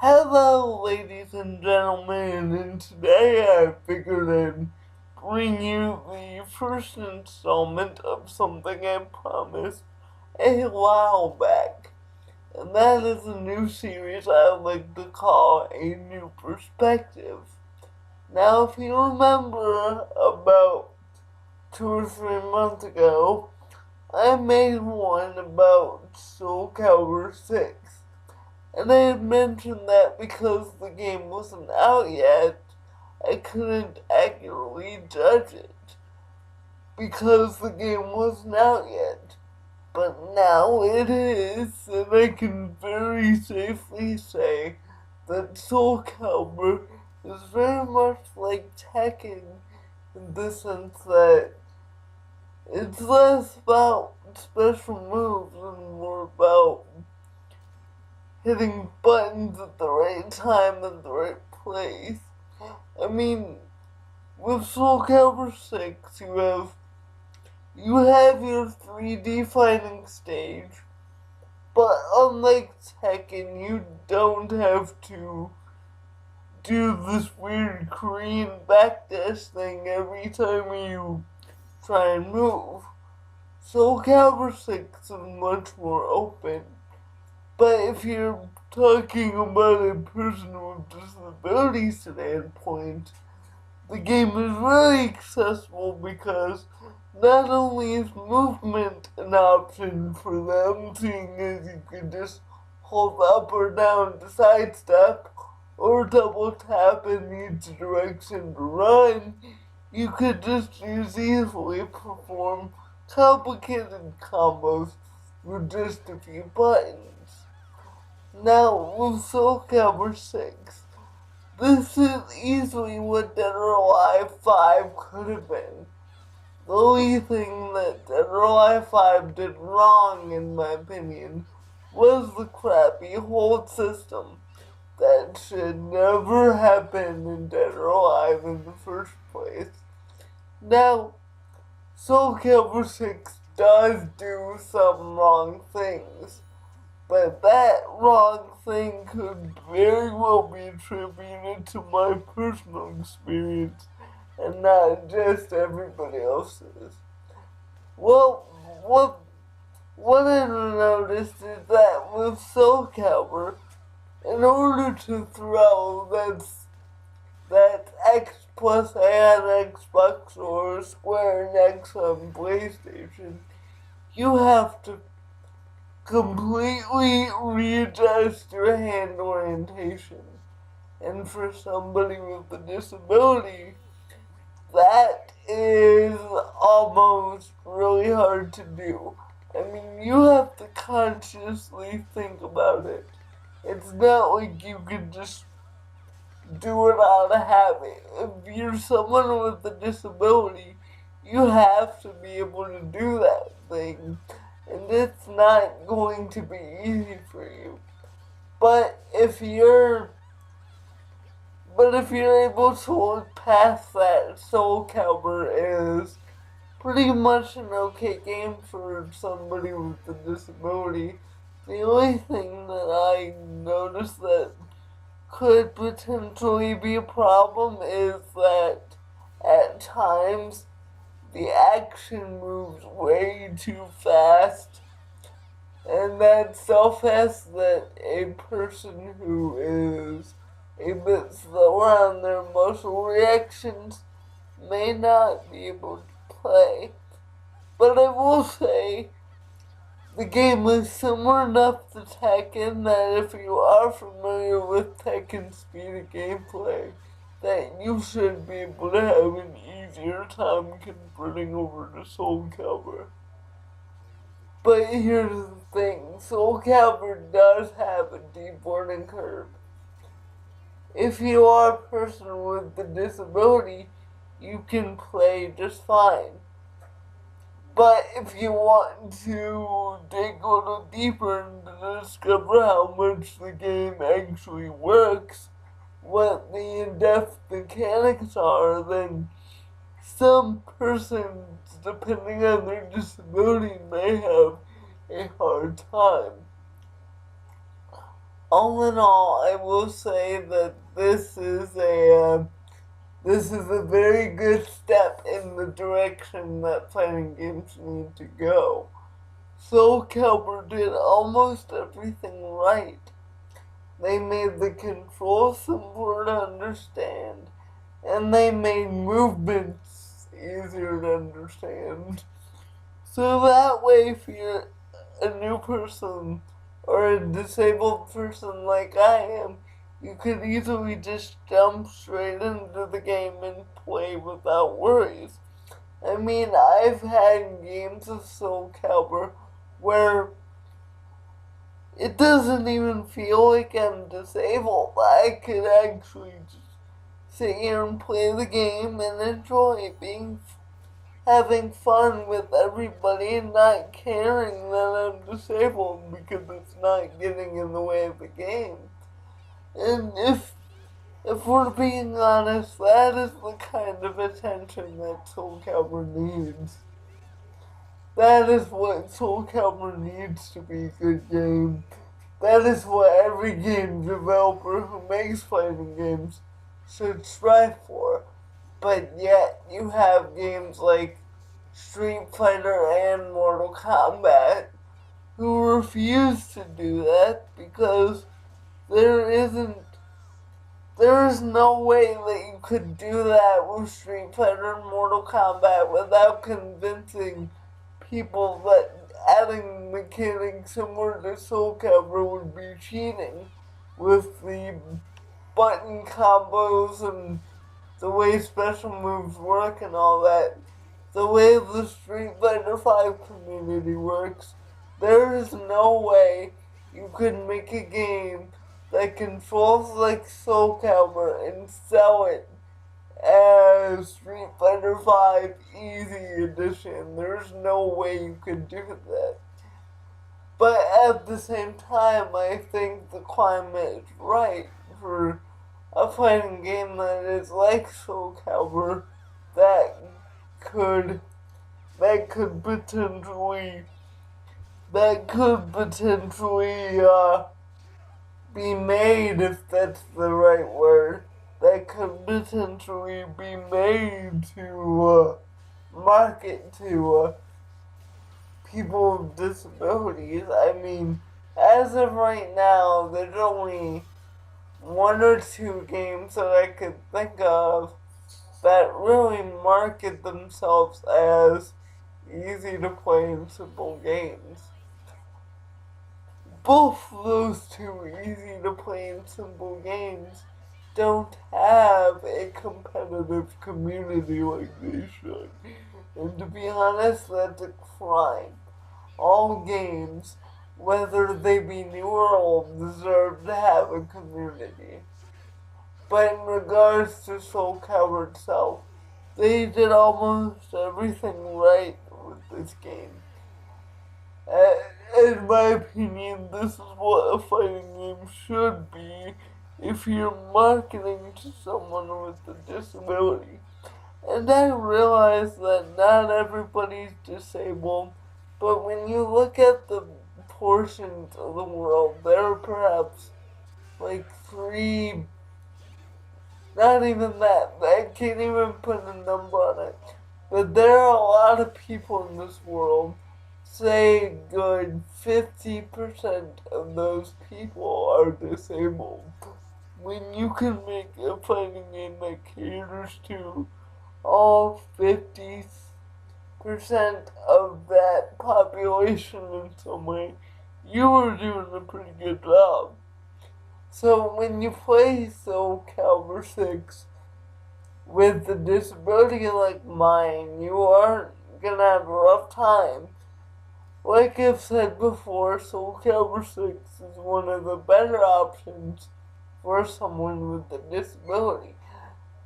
Hello, ladies and gentlemen, and today I figured I'd bring you the first installment of something I promised a while back, and that is a new series I like to call A New Perspective. Now, if you remember, about 2 or 3 months ago, I made one about Soul Calibur 6. And I had mentioned that because the game wasn't out yet, I couldn't accurately judge it. Because the game wasn't out yet. But now it is, and I can very safely say that Soul Calibur is very much like Tekken in the sense that it's less about special moves and more about hitting buttons at the right time and the right place. I mean, with Soul Calibur 6, you have your 3D fighting stage, but unlike Tekken, you don't have to do this weird Korean backdash thing every time you try and move. Soul Calibur 6 is much more open. But if you're talking about a person with disability standpoint, the game is really accessible because not only is movement an option for them, seeing as you can just hold up or down to sidestep or double tap in each direction to run, you could just as easily perform complicated combos with just a few buttons. Now, with Soul Calibur 6, this is easily what Dead or Alive 5 could have been. The only thing that Dead or Alive 5 did wrong, in my opinion, was the crappy hold system. That should never happen in Dead or Alive in the first place. Now, Soul Calibur 6 does do some wrong things. But that wrong thing could very well be attributed to my personal experience and not just everybody else's. Well, what I noticed is that with Soul Calibur, in order to throw that X plus A on Xbox or Square and X on PlayStation, you have to completely readjust your hand orientation. And for somebody with a disability, that is almost really hard to do. I mean, you have to consciously think about it. It's not like you can just do it out of habit. If you're someone with a disability, you have to be able to do that thing. And it's not going to be easy for you. But if you're able to look past that, Soul Calibur is pretty much an okay game for somebody with a disability. The only thing that I noticed that could potentially be a problem is that at times the action moves way too fast, and that's so fast that a person who is a bit slower on their muscle reactions may not be able to play. But I will say, the game is similar enough to Tekken that if you are familiar with Tekken's speed of gameplay, that you should be able to have an easier time converting over to Soul Calibur. But here's the thing, Soul Calibur does have a deep learning curve. If you are a person with a disability, you can play just fine. But if you want to dig a little deeper and to discover how much the game actually works, what the in-depth mechanics are, then some persons, depending on their disability, may have a hard time. all in all, I will say that this is a very good step in the direction that fighting games need to go. Soul Calibur did almost everything right. They made the controls simpler to understand, and they made movements easier to understand. So that way, if you're a new person or a disabled person like I am, you could easily just jump straight into the game and play without worries. I mean, I've had games of Soul Calibur where it doesn't even feel like I'm disabled. I could actually just sit here and play the game and enjoy having fun with everybody and not caring that I'm disabled because it's not getting in the way of the game. And if we're being honest, that is the kind of attention that Soul Calibur needs. That is what Soul Calibur needs to be a good game. That is what every game developer who makes fighting games should strive for. But yet, you have games like Street Fighter and Mortal Kombat who refuse to do that because there is no way that you could do that with Street Fighter and Mortal Kombat without convincing people that adding mechanics similar to Soul Calibur would be cheating with the button combos and the way special moves work and all that. The way the Street Fighter 5 community works, there is no way you could make a game that controls like Soul Calibur and sell it as Street Fighter 5 Easy Edition. There's no way you could do that. But at the same time, I think the climate is right for a fighting game that is like Soul Calibur that could potentially be made, if that's the right word, that could potentially be made to market to people with disabilities. I mean, as of right now, there's only one or two games that I could think of that really market themselves as easy to play and simple games. Both those two easy to play and simple games don't have a competitive community like they should. And to be honest, that's a crime. All games, whether they be new or old, deserve to have a community. But in regards to Soul Calibur itself, they did almost everything right with this game. In my opinion, this is what a fighting game should be if you're marketing to someone with a disability. And I realize that not everybody's disabled, but when you look at the portions of the world, there are perhaps like three, not even that, I can't even put a number on it, but there are a lot of people in this world, say a good 50% of those people are disabled. When you can make a fighting game that caters to all 50% of that population in some way, you are doing a pretty good job. So when you play Soul Calibur 6 with a disability like mine, you aren't gonna have a rough time. Like I've said before, Soul Calibur 6 is one of the better options for someone with a disability.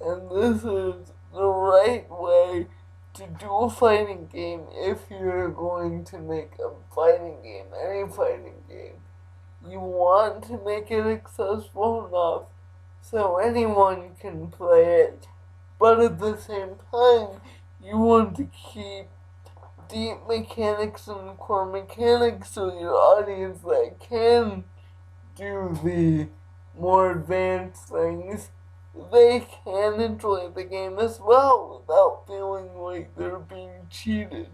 And this is the right way to do a fighting game if you're going to make a fighting game, any fighting game. You want to make it accessible enough so anyone can play it, but at the same time, you want to keep deep mechanics and core mechanics so your audience that can do the more advanced things, they can enjoy the game as well without feeling like they're being cheated.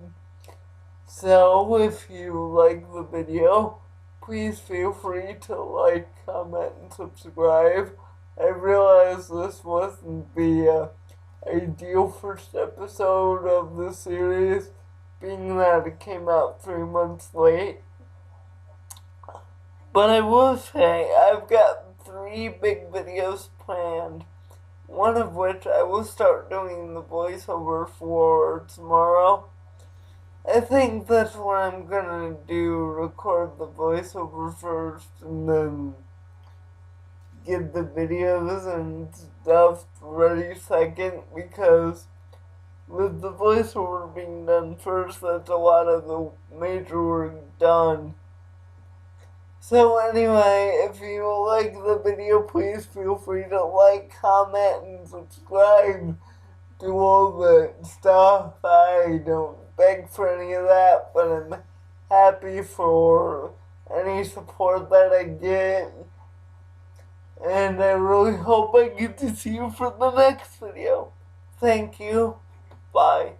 So if you like the video, please feel free to like, comment, and subscribe. I realize this wasn't the ideal first episode of the series, being that it came out 3 months late. But I will say, I've got 3 big videos planned, one of which I will start doing the voiceover for tomorrow. I think that's what I'm gonna do, record the voiceover first and then get the videos and stuff ready second, because with the voiceover being done first, that's a lot of the major work done. So anyway, if you like the video, please feel free to like, comment, and subscribe. Do all the stuff. I don't beg for any of that, but I'm happy for any support that I get. And I really hope I get to see you for the next video. Thank you. Bye.